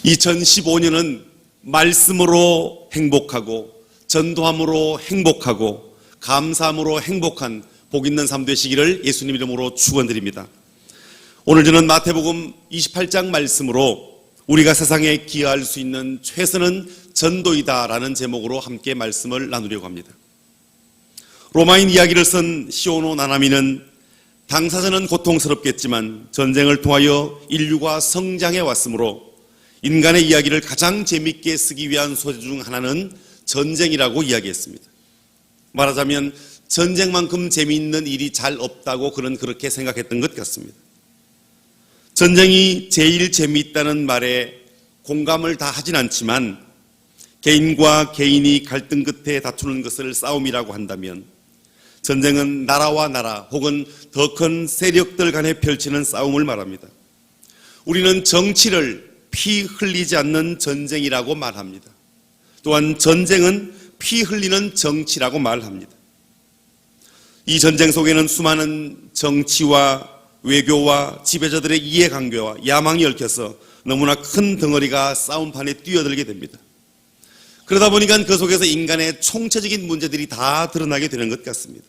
2015년은 말씀으로 행복하고 전도함으로 행복하고 감사함으로 행복한 복 있는 삶 되시기를 예수님 이름으로 축원드립니다. 오늘 저는 마태복음 28장 말씀으로 우리가 세상에 기여할 수 있는 최선은 전도이다라는 제목으로 함께 말씀을 나누려고 합니다. 로마인 이야기를 쓴 시오노 나나미는 당사자는 고통스럽겠지만 전쟁을 통하여 인류가 성장해 왔으므로 인간의 이야기를 가장 재미있게 쓰기 위한 소재 중 하나는 전쟁이라고 이야기했습니다. 말하자면 전쟁만큼 재미있는 일이 잘 없다고 그는 그렇게 생각했던 것 같습니다. 전쟁이 제일 재미있다는 말에 공감을 다 하진 않지만 개인과 개인이 갈등 끝에 다투는 것을 싸움이라고 한다면 전쟁은 나라와 나라 혹은 더 큰 세력들 간에 펼치는 싸움을 말합니다. 우리는 정치를 피 흘리지 않는 전쟁이라고 말합니다. 또한 전쟁은 피 흘리는 정치라고 말합니다. 이 전쟁 속에는 수많은 정치와 외교와 지배자들의 이해관계와 야망이 얽혀서 너무나 큰 덩어리가 싸움판에 뛰어들게 됩니다. 그러다 보니까 그 속에서 인간의 총체적인 문제들이 다 드러나게 되는 것 같습니다.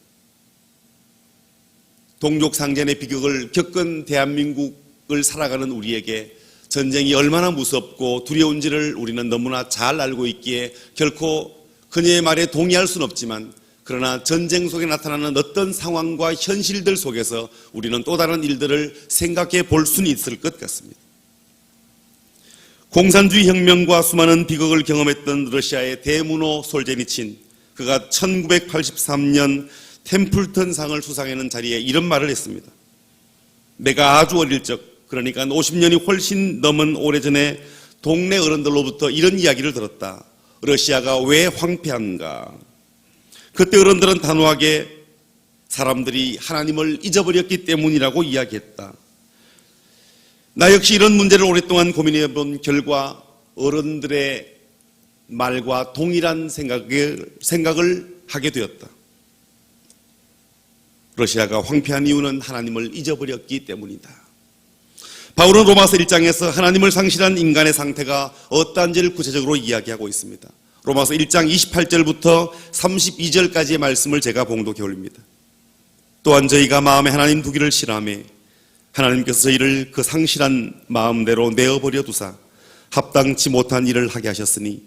동족상전의 비극을 겪은 대한민국을 살아가는 우리에게 전쟁이 얼마나 무섭고 두려운지를 우리는 너무나 잘 알고 있기에 결코 그녀의 말에 동의할 수는 없지만 그러나 전쟁 속에 나타나는 어떤 상황과 현실들 속에서 우리는 또 다른 일들을 생각해 볼 수는 있을 것 같습니다. 공산주의 혁명과 수많은 비극을 경험했던 러시아의 대문호 솔제니친, 그가 1983년 템플턴 상을 수상하는 자리에 이런 말을 했습니다. 내가 아주 어릴 적, 그러니까 50년이 훨씬 넘은 오래전에 동네 어른들로부터 이런 이야기를 들었다. 러시아가 왜 황폐한가? 그때 어른들은 단호하게 사람들이 하나님을 잊어버렸기 때문이라고 이야기했다. 나 역시 이런 문제를 오랫동안 고민해 본 결과 어른들의 말과 동일한 생각을 하게 되었다. 러시아가 황폐한 이유는 하나님을 잊어버렸기 때문이다. 바울은 로마서 1장에서 하나님을 상실한 인간의 상태가 어떠한지를 구체적으로 이야기하고 있습니다. 로마서 1장 28절부터 32절까지의 말씀을 제가 봉독해 올립니다. 또한 저희가 마음에 하나님 두기를 싫어하며 하나님께서 저희를 그 상실한 마음대로 내어버려 두사 합당치 못한 일을 하게 하셨으니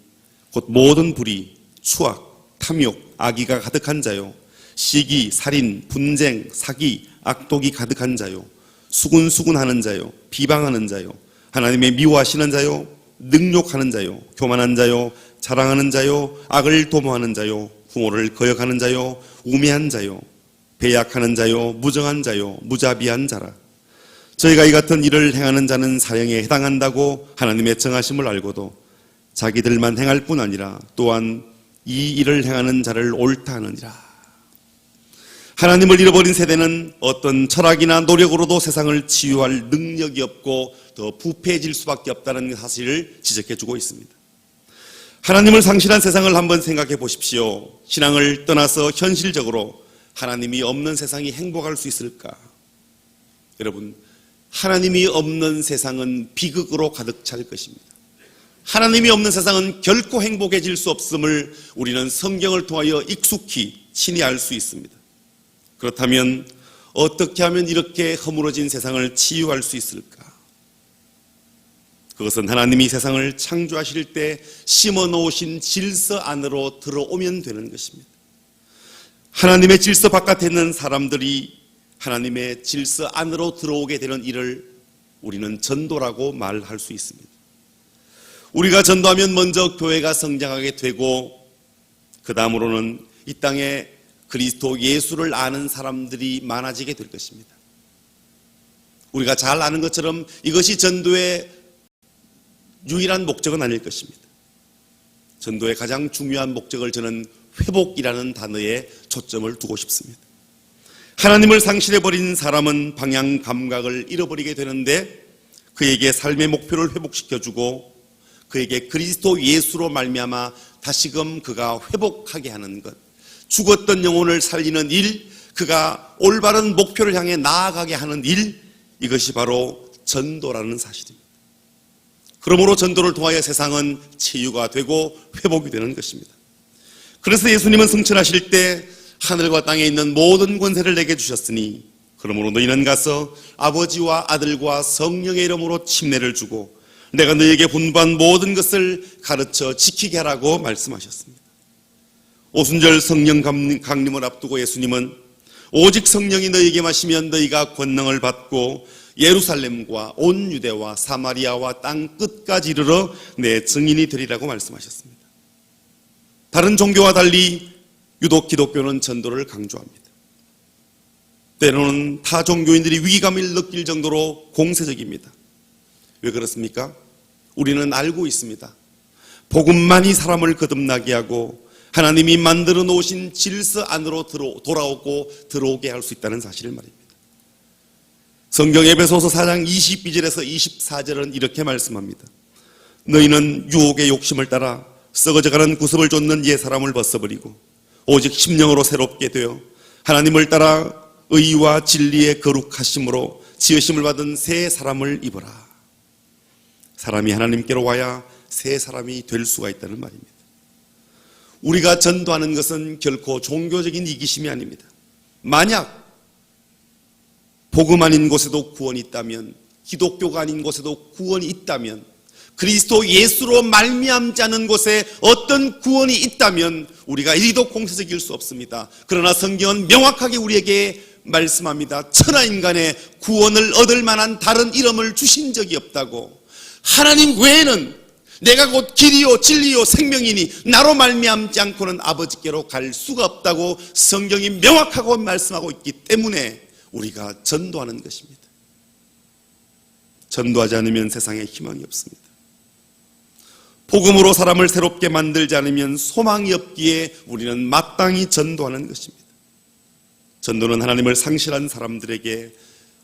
곧 모든 불의, 추악, 탐욕, 악의가 가득한 자요, 시기, 살인, 분쟁, 사기, 악독이 가득한 자요, 수군수군하는 자요, 비방하는 자요, 하나님의 미워하시는 자요, 능욕하는 자요, 교만한 자요, 자랑하는 자요, 악을 도모하는 자요, 부모를 거역하는 자요, 우매한 자요, 배약하는 자요, 무정한 자요, 무자비한 자라. 저희가 이 같은 일을 행하는 자는 사형에 해당한다고 하나님의 정하심을 알고도 자기들만 행할 뿐 아니라 또한 이 일을 행하는 자를 옳다 하느니라. 하나님을 잃어버린 세대는 어떤 철학이나 노력으로도 세상을 치유할 능력이 없고 더 부패해질 수밖에 없다는 사실을 지적해주고 있습니다. 하나님을 상실한 세상을 한번 생각해 보십시오. 신앙을 떠나서 현실적으로 하나님이 없는 세상이 행복할 수 있을까? 여러분, 하나님이 없는 세상은 비극으로 가득 찰 것입니다. 하나님이 없는 세상은 결코 행복해질 수 없음을 우리는 성경을 통하여 익숙히 친히 알 수 있습니다. 그렇다면 어떻게 하면 이렇게 허물어진 세상을 치유할 수 있을까? 그것은 하나님이 세상을 창조하실 때 심어놓으신 질서 안으로 들어오면 되는 것입니다. 하나님의 질서 바깥에 있는 사람들이 하나님의 질서 안으로 들어오게 되는 일을 우리는 전도라고 말할 수 있습니다. 우리가 전도하면 먼저 교회가 성장하게 되고 그 다음으로는 이 땅에 그리스도 예수를 아는 사람들이 많아지게 될 것입니다. 우리가 잘 아는 것처럼 이것이 전도의 유일한 목적은 아닐 것입니다. 전도의 가장 중요한 목적을 저는 회복이라는 단어에 초점을 두고 싶습니다. 하나님을 상실해버린 사람은 방향 감각을 잃어버리게 되는데 그에게 삶의 목표를 회복시켜주고 그에게 그리스도 예수로 말미암아 다시금 그가 회복하게 하는 것, 죽었던 영혼을 살리는 일, 그가 올바른 목표를 향해 나아가게 하는 일, 이것이 바로 전도라는 사실입니다. 그러므로 전도를 통하여 세상은 치유가 되고 회복이 되는 것입니다. 그래서 예수님은 승천하실 때 하늘과 땅에 있는 모든 권세를 내게 주셨으니 그러므로 너희는 가서 아버지와 아들과 성령의 이름으로 침례를 주고 내가 너희에게 분부한 모든 것을 가르쳐 지키게 하라고 말씀하셨습니다. 오순절 성령 강림을 앞두고 예수님은 오직 성령이 너희에게 마시면 너희가 권능을 받고 예루살렘과 온 유대와 사마리아와 땅 끝까지 이르러 내 증인이 되리라고 말씀하셨습니다. 다른 종교와 달리 유독 기독교는 전도를 강조합니다. 때로는 타 종교인들이 위기감을 느낄 정도로 공세적입니다. 왜 그렇습니까? 우리는 알고 있습니다. 복음만이 사람을 거듭나게 하고 하나님이 만들어 놓으신 질서 안으로 들어오게 할 수 있다는 사실을 말입니다. 성경 에베소서 4장 22절에서 24절은 이렇게 말씀합니다. 너희는 유혹의 욕심을 따라 썩어져가는 구습을 쫓는 옛 사람을 벗어버리고 오직 심령으로 새롭게 되어 하나님을 따라 의와 진리의 거룩하심으로 지으심을 받은 새 사람을 입어라. 사람이 하나님께로 와야 새 사람이 될 수가 있다는 말입니다. 우리가 전도하는 것은 결코 종교적인 이기심이 아닙니다. 만약 복음 아닌 곳에도 구원이 있다면, 기독교가 아닌 곳에도 구원이 있다면, 그리스도 예수로 말미암지 않은 곳에 어떤 구원이 있다면 우리가 이리도 공세적일 수 없습니다. 그러나 성경은 명확하게 우리에게 말씀합니다. 천하 인간의 구원을 얻을 만한 다른 이름을 주신 적이 없다고. 하나님 외에는 내가 곧 길이요 진리요 생명이니 나로 말미암지 않고는 아버지께로 갈 수가 없다고 성경이 명확하고 말씀하고 있기 때문에 우리가 전도하는 것입니다. 전도하지 않으면 세상에 희망이 없습니다. 복음으로 사람을 새롭게 만들지 않으면 소망이 없기에 우리는 마땅히 전도하는 것입니다. 전도는 하나님을 상실한 사람들에게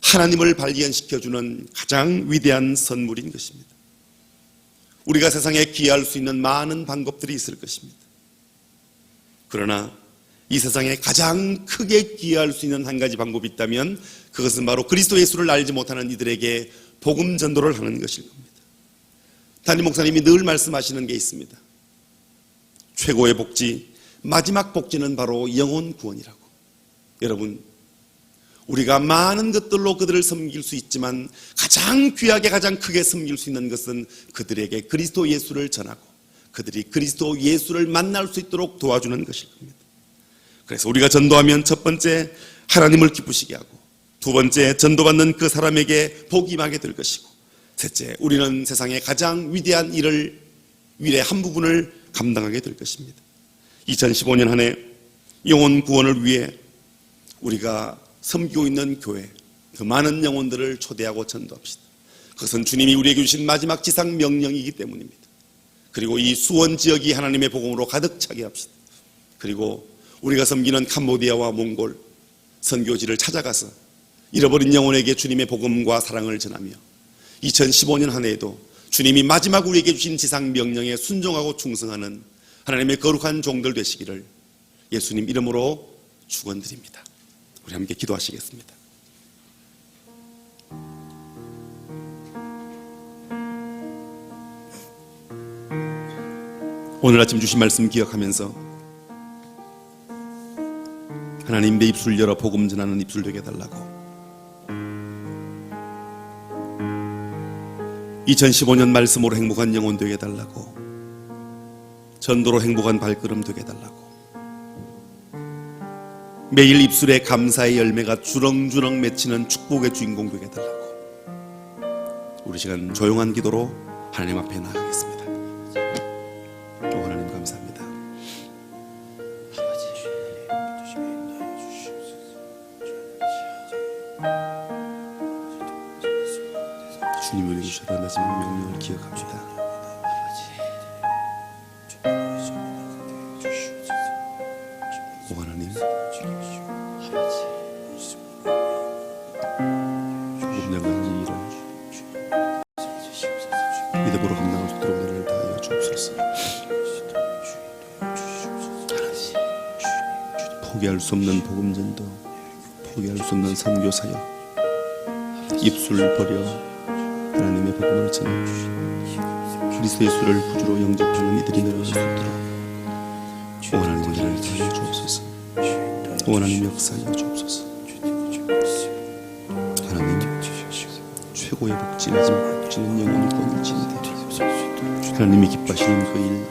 하나님을 발견시켜주는 가장 위대한 선물인 것입니다. 우리가 세상에 기여할 수 있는 많은 방법들이 있을 것입니다. 그러나 이 세상에 가장 크게 기여할 수 있는 한 가지 방법이 있다면 그것은 바로 그리스도 예수를 알지 못하는 이들에게 복음 전도를 하는 것일 겁니다. 담임 목사님이 늘 말씀하시는 게 있습니다. 최고의 복지, 마지막 복지는 바로 영혼 구원이라고. 여러분, 우리가 많은 것들로 그들을 섬길 수 있지만 가장 귀하게 가장 크게 섬길 수 있는 것은 그들에게 그리스도 예수를 전하고 그들이 그리스도 예수를 만날 수 있도록 도와주는 것일 겁니다. 그래서 우리가 전도하면 첫 번째 하나님을 기쁘시게 하고 두 번째 전도받는 그 사람에게 복이 임하게 될 것이고 셋째 우리는 세상의 가장 위대한 일의 한 부분을 감당하게 될 것입니다. 2015년 한 해 영혼 구원을 위해 우리가 섬기고 있는 교회 그 많은 영혼들을 초대하고 전도합시다. 그것은 주님이 우리에게 주신 마지막 지상 명령이기 때문입니다. 그리고 이 수원 지역이 하나님의 복음으로 가득 차게 합시다. 그리고 우리가 섬기는 캄보디아와 몽골 선교지를 찾아가서 잃어버린 영혼에게 주님의 복음과 사랑을 전하며 2015년 한 해에도 주님이 마지막 우리에게 주신 지상 명령에 순종하고 충성하는 하나님의 거룩한 종들 되시기를 예수님 이름으로 축원드립니다. 우리 함께 기도하시겠습니다. 오늘 아침 주신 말씀 기억하면서 하나님 내 입술 열어 복음 전하는 입술 되게 해달라고 2015년 말씀으로 행복한 영혼 되게 해달라고 전도로 행복한 발걸음 되게 해달라고 매일 입술에 감사의 열매가 주렁주렁 맺히는 축복의 주인공 되게 해달라고 우리 시간 조용한 기도로 하나님 앞에 나아가겠습니다. 하나님 감사합니다. 주님이 우리에게 주셨던 마지막 명령을 기억합니다. 오 하나님 조금 내가 이 일을 믿음으로 감당할 수 있도록 은혜를 다하여 주옵소서. 포기할 수 없는 복음 전도, 포기할 수 없는 선교 사역, 입술 버려 하나님의 복음을 전해주시고 그리스도 예수를 구주로 영접하는 이들이 늘어날 수 있도록 오 하나님 은혜를 더하여 주옵소서. 오 하나님 역사하여 주옵소서. 하나님 최고의 복지 마지막 복지는 영원히 구원을 지니되 하나님이 기뻐하시는 그 일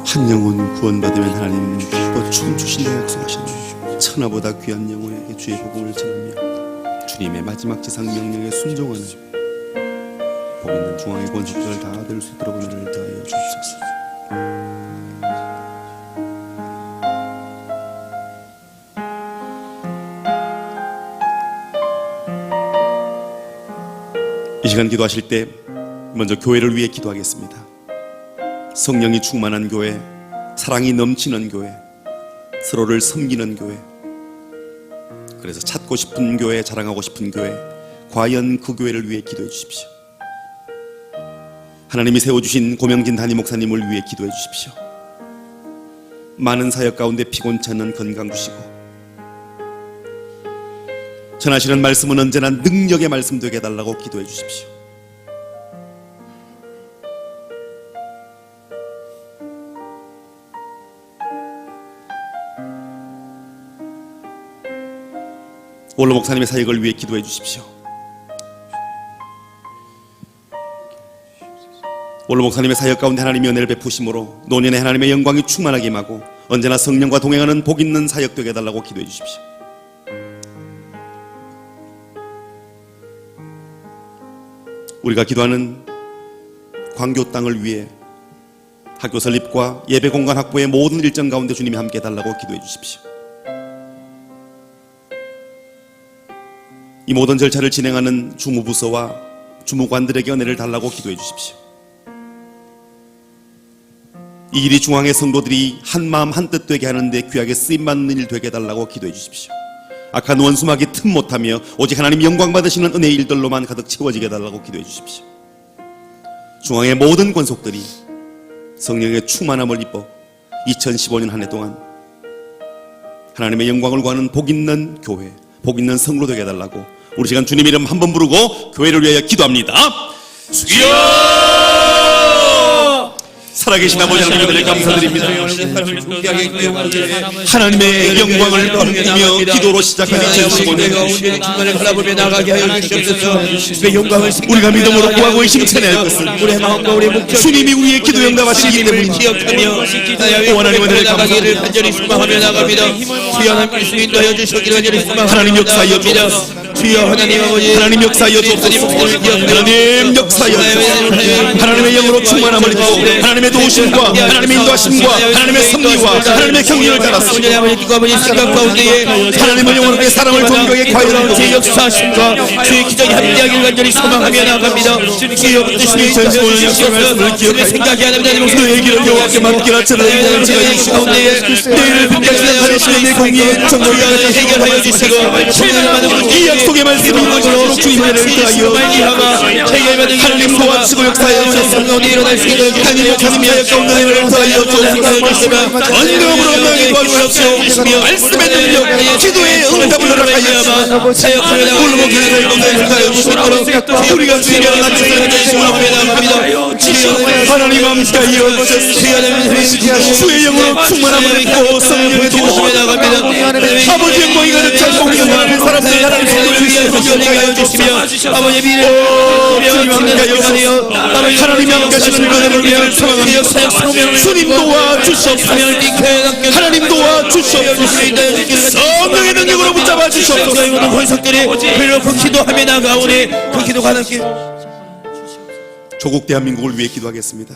한 영혼 구원받으면 하나님 기뻐 춤추신다 약속하시는 천하보다 귀한 영혼에게 주의 복음을 전하며 주님의 마지막 지상 명령에 순종하는 복 있는 중앙의 권속들을 다 될 수 있도록 은혜를 더하여 주옵소서. 이 시간 기도하실 때 먼저 교회를 위해 기도하겠습니다. 성령이 충만한 교회, 사랑이 넘치는 교회, 서로를 섬기는 교회, 그래서 찾고 싶은 교회, 자랑하고 싶은 교회, 과연 그 교회를 위해 기도해 주십시오. 하나님이 세워주신 고명진 담임 목사님을 위해 기도해 주십시오. 많은 사역 가운데 피곤치 않는 건강 주시고 전하시는 말씀은 언제나 능력의 말씀 되게 해달라고 기도해 주십시오. 원로 목사님의 사역을 위해 기도해 주십시오. 원로 목사님의 사역 가운데 하나님의 은혜를 베푸심으로 노년에 하나님의 영광이 충만하게 임하고 언제나 성령과 동행하는 복 있는 사역 되게 해달라고 기도해 주십시오. 우리가 기도하는 광교 땅을 위해 학교 설립과 예배 공간 확보의 모든 일정 가운데 주님이 함께 해달라고 기도해 주십시오. 이 모든 절차를 진행하는 주무부서와 주무관들에게 은혜를 달라고 기도해 주십시오. 이 일이 중앙의 성도들이 한마음 한뜻 되게 하는데 귀하게 쓰임받는 일 되게 해달라고 기도해 주십시오. 악한 원수마귀 틈 못하며 오직 하나님 영광 받으시는 은혜의 일들로만 가득 채워지게 해달라고 기도해 주십시오. 중앙의 모든 권속들이 성령의 충만함을 입어 2015년 한 해 동안 하나님의 영광을 구하는 복 있는 교회, 복 있는 성로 되게 해달라고 우리 시간 주님 이름 한번 부르고 교회를 위하여 기도합니다. 주여! 살아계신 아버지 하나님을 감사드립니다. 하나님의 영광을 꿈꾸며 기도로 시작한 2015년 우리가 믿음으로 구하고 힘차낼 것을 주님이 우리의 기도 응답하시기 때문에 기억하며 오 하나님 은혜를 감사합니다. 하나님 역사하여 주옵소서. 주여 하나님 아버지 하나님 역사하여 주옵소서. 하나님 역사하여 주옵소서. 하나님의 영으로 충만함을 입고 하나님의 도우심과 하나님의 인도하심과 하나님의 섭리와 하나님의 경륜을 따라서 하나님의 영으로 사랑을 존경에 과연 주의 역사하심과 주의 기적이 함께하길 간절히 소망하며 나아갑니다. 주여 뜻이 전심을 역사하심을 기억하여 생각이 하나님 너의 길을 여호와께 맡기라. 저는 제가 이 가운데에 내일을 빛나시는 하나님의 내 공의에 정결하게 해결하여 주시고 이 약속의 말씀을 이루어지도록 주님의 은혜를 더하여 하나님 도와주시고 역사하여 주소서. 하나님의 가운데 은혜를 더하여 주옵소서. 언능으로 명예 도와주옵소서. 말씀의 능력, 기도의 응답을 허락하여 주옵소서. 울먹이는 은혜를 더하여 주옵소서. 우리가 주님의 하나님의 나갑니다. 하나님 함께하여 주의 영으로 충만함을 입고 성령의 도움을 나갑니다. 아버지 영광이 가득 찬 복음을 사람들이 하나님의 하여 주시며 아버지 미래 주님 함께하여 하나님 함께하시는 은혜를 위해 소망합니다. 주님 도와주시옵소서. 하나님 도와주시옵소서. 성령의 능력으로 붙잡아 주시옵소서. 모든 권속들이 그를 놓고 기도하며 나가오니 그 기도가 함께 조국 대한민국을 위해 기도하겠습니다.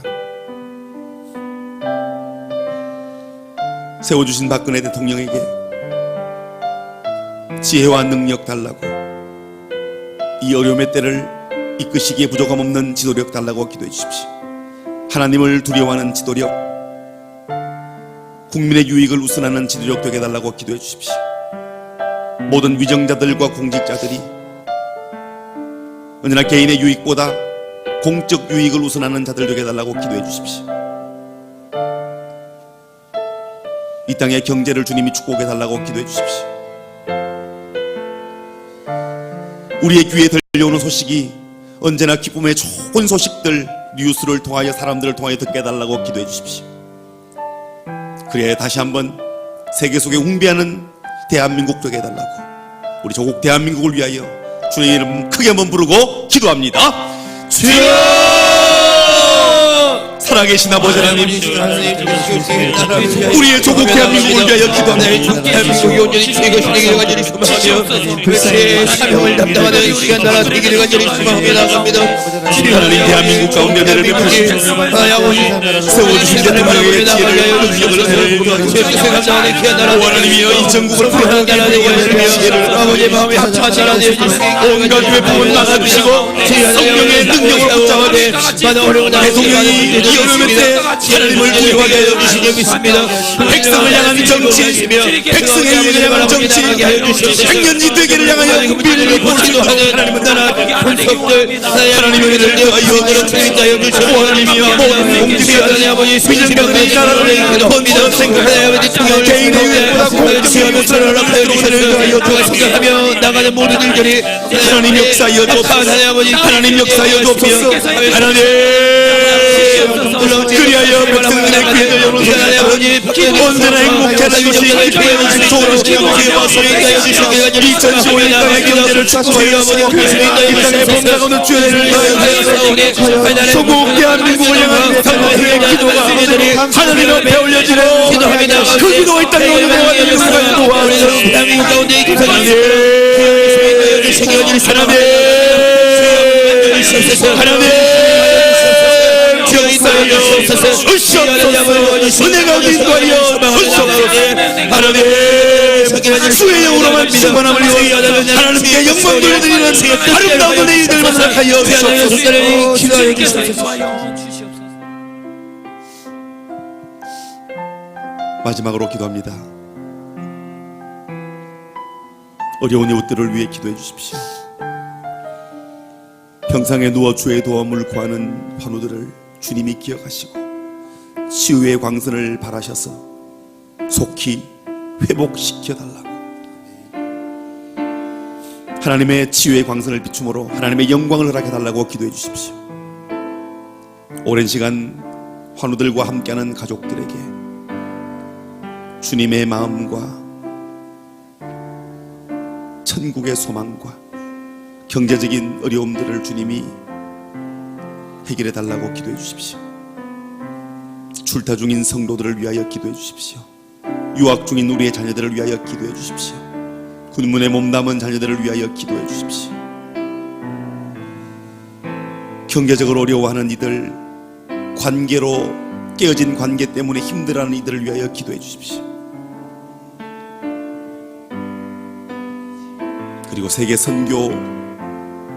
세워주신 박근혜 대통령에게 지혜와 능력 달라고, 이 어려움의 때를 이끄시기에 부족함 없는 지도력 달라고 기도해 주십시오. 하나님을 두려워하는 지도력, 국민의 유익을 우선하는 지도력 되게 달라고 기도해 주십시오. 모든 위정자들과 공직자들이 언제나 개인의 유익보다 공적 유익을 우선하는 자들 되게 달라고 기도해 주십시오. 이 땅의 경제를 주님이 축복해 달라고 기도해 주십시오. 우리의 귀에 들려오는 소식이 언제나 기쁨의 좋은 소식들, 뉴스를 통하여 사람들을 통하여 듣게 해달라고 기도해 주십시오. 그래야 다시 한번 세계 속에 웅비하는 대한민국 되게 해달라고, 우리 조국 대한민국을 위하여 주님의 이름 크게 한번 부르고 기도합니다. 주여! 살아계신 아버지 하나님, 우리의 조국 대한민국을 위하여 기도합니다. 대한민국이 온전히 주의 것이되기를 간절히 소망하며 그의 사명을 담당하는 이 시간 나라 되기를 간절히 소망하며 나갑니다. 하나님, 대한민국 가운데 나를 베푸시고 세워주신 대통령의 지혜를 하나님이여 이 전국을 구원하는 나라되게 아버지의 마음에 합쳐한 나라 되시고 온갖 외풍을 막아주시고 성령의 능력을 붙잡아내 대통령이 이 어려울 때 하나님을 구원하게 하여 주시게 믿습니다. 백성을 향한 정치, 백성의 일을 향한 정치, 백년지 되기를 향하여 미래를 보시고 하나님은 나라 본석들 하나님의 은혜를 하여 주시고 하나님이여 모든 공주의 아버지 비전병들의 나라를 범위다 생각하여 대통령을 개인의 위에보다 공주의 것을 하여 주시고 생각하며 나가는 모든 일들이 하나님 역사여 주옵소서. 하나님 역사여 주옵소서. 하나님 그리하여 백성들의 귀를 열어주시고 언제나 행복해 하시고 좋은 기회와 소리가 여주시고 2015년 땅의 경제를 축복하여 이 땅의 범사고는 주의를 하여 조국 대한민국을 향한 당신의 기도가 하나님 앞에 올려지는 그 기도가 이 땅에 올려지는 기도와 대한민국 가운데 은혜가 인도하여 하나님 주의 영으로만 충만함을 위하여 하나님께 영광 돌려드리는 아름다운 은혜를 만나하여 주시옵소서. 마지막으로 기도합니다. 어려운 이웃들을 위해 기도해 주십시오. 평상에 누워 주의 도움을 구하는 환우들을 주님이 기억하시고 치유의 광선을 발하셔서 속히 회복시켜달라고, 하나님의 치유의 광선을 비춤으로 하나님의 영광을 허락해달라고 기도해 주십시오. 오랜 시간 환우들과 함께하는 가족들에게 주님의 마음과 천국의 소망과 경제적인 어려움들을 주님이 해결해 달라고 기도해 주십시오. 출타 중인 성도들을 위하여 기도해 주십시오. 유학 중인 우리의 자녀들을 위하여 기도해 주십시오. 군문에 몸담은 자녀들을 위하여 기도해 주십시오. 경제적으로 어려워하는 이들, 관계로 깨어진 관계 때문에 힘들어하는 이들을 위하여 기도해 주십시오. 그리고 세계 선교,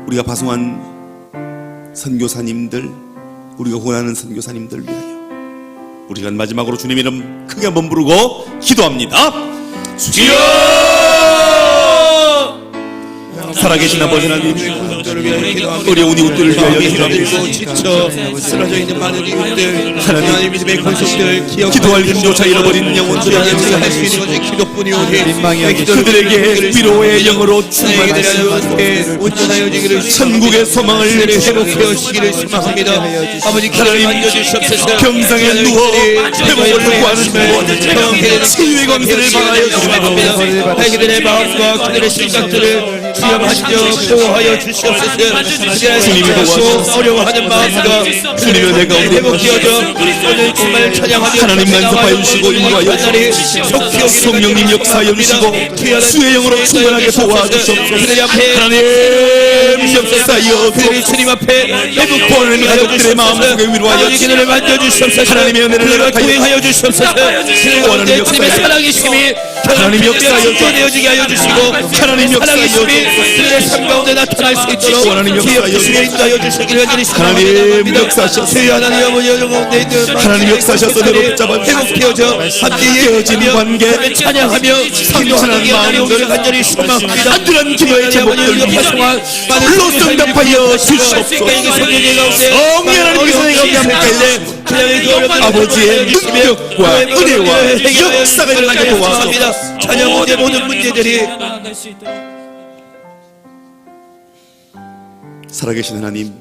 우리가 파송한 선교사님들, 우리가 후원하는 선교사님들 위하여 우리가 마지막으로 주님의 이름 크게 한번 부르고 기도합니다. 주여! 살아계신 아버지 하나님, 어려운 이웃들을 위하여 기도하고 지쳐 쓰러져 있는 많은 이웃들, 하나님 믿음의 권속들, 기도할 힘조차 잃어버린 영혼들, 할수 있는 것은 기도뿐이오니 그들에게 위로의 영으로 충만하시고 온전하여 지기를 천국의 소망을 회복해 오시기를 소망합니다. 아버지 기도를 만져주시옵소서. 병상에 누워 회복을 구하는 치유의 광선을 발하여 주시옵소서. 그들의 마음과 그들의 생각들을 주여 보호하여 주시옵소서. 주님이 도와주시옵소서. 어려워하는 마음과 주님의 내 가운데 회복되어져 오늘 정말 찬양하며 하나님 간섭하여 주시고 인도하여 주시고 성령님 역사하여 주시고 수의 영으로 충만하게 도와주시옵소서. 하나님 역사하여 주님 앞에 회복하는 가족들의 마음속에 위로하여 주시옵소서. 만져주시옵소서. 하나님의 은혜를 구해하여 주시옵소서. 주님의 살아계심이 하나님 역사하여 되어지게 하여 주시고 하나님 역사하여 그들의 삶 가운데 나타날 수 있도록 하나님 역사하여 인도하여 주시기를 간절히 하나님 역사하셔서 하나님 아버지 가운데 있는 하나님 역사하셔서 내로 잡아 회복되어져 함께 깨어진 관계 찬양하며 상도하는 마음들 간절히 소망합니다. 안들한 기도의 제목들 불로 응답하여 주시옵소서. 성령 하나님께서 가운데 아버지의 능력과 은혜와 역사가 일어나게 도와주옵소서. 찬양의 모든 문제들이 살아계신 하나님,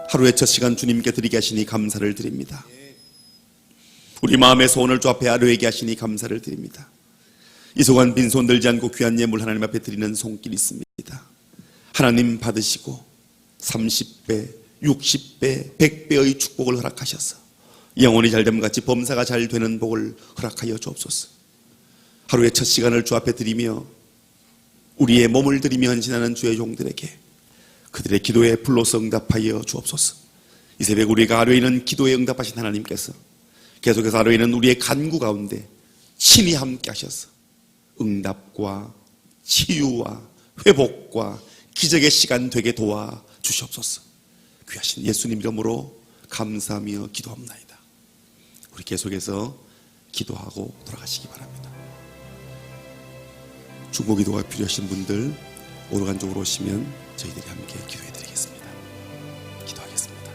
하루의 첫 시간 주님께 드리게 하시니 감사를 드립니다. 우리 마음의 소원을 주 앞에 아뢰게 하시니 감사를 드립니다. 이 소간 빈손 들지 않고 귀한 예물 하나님 앞에 드리는 손길이 있습니다. 하나님 받으시고 30배, 60배, 100배의 축복을 허락하셔서 영혼이 잘됨같이 범사가 잘 되는 복을 허락하여 주옵소서. 하루의 첫 시간을 주 앞에 드리며 우리의 몸을 드리며 헌신하는 주의 종들에게 그들의 기도에 불로서 응답하여 주옵소서. 이 새벽 우리가 하루에 있는 기도에 응답하신 하나님께서 계속해서 하루에 있는 우리의 간구 가운데 친히 함께 하셔서 응답과 치유와 회복과 기적의 시간 되게 도와 주시옵소서. 귀하신 예수님 이름으로 감사하며 기도합나이다. 우리 계속해서 기도하고 돌아가시기 바랍니다. 중보 기도가 필요하신 분들 오르간 쪽으로 오시면 저희들이 함께 기도해 드리겠습니다. 기도하겠습니다.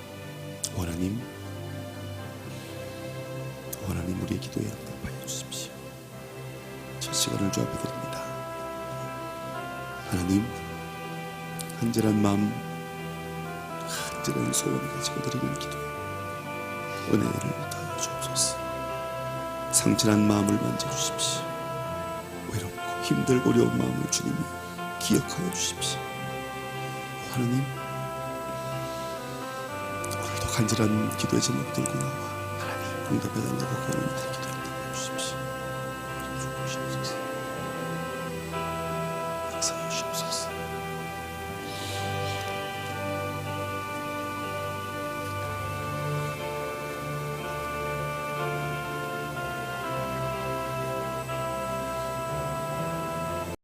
하나님, 하나님 우리의 기도에 응답하여 주십시오. 첫 시간을 주 앞에 드립니다. 하나님, 간절한 마음, 간절한 소원을 가지고 드리는 기도에 은혜를 더하여 주옵소서. 상처난 마음을 만져주십시오. 외롭고 힘들고 어려운 마음을 주님이 기억하여 주십시오. 하나님, 오늘도 간절한 기도의 제목 들고 나와 응답해달라고 기도합니다.